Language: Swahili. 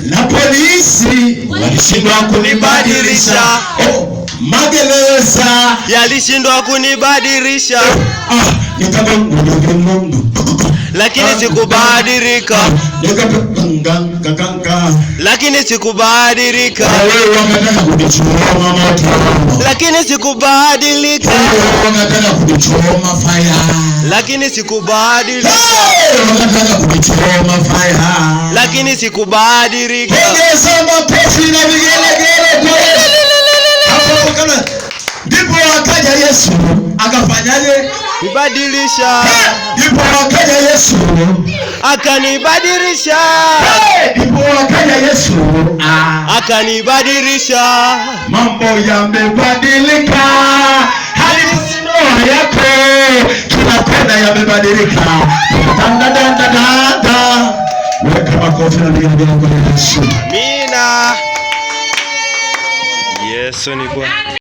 Na polisi walishindwa kunibadilisha. Magereza yalishindwa kunibadilisha. Lakini sikubadilika. Lakini sikubadilika. Lakini sikubadilika. Lakini sikubadilika. Lakini sikubadilika. Ndipo akaja Yesu akafanyaje? Nibadilisha. Ndipo akaja Yesu akanibadilisha. Ndipo akaja Yesu akanibadilisha. Mambo yamebadilika. Hali sio yako tunakwenda yamebadilika. Weka makofi na vigelegele kwa Yesu. Amina. Yesu ni Bwana.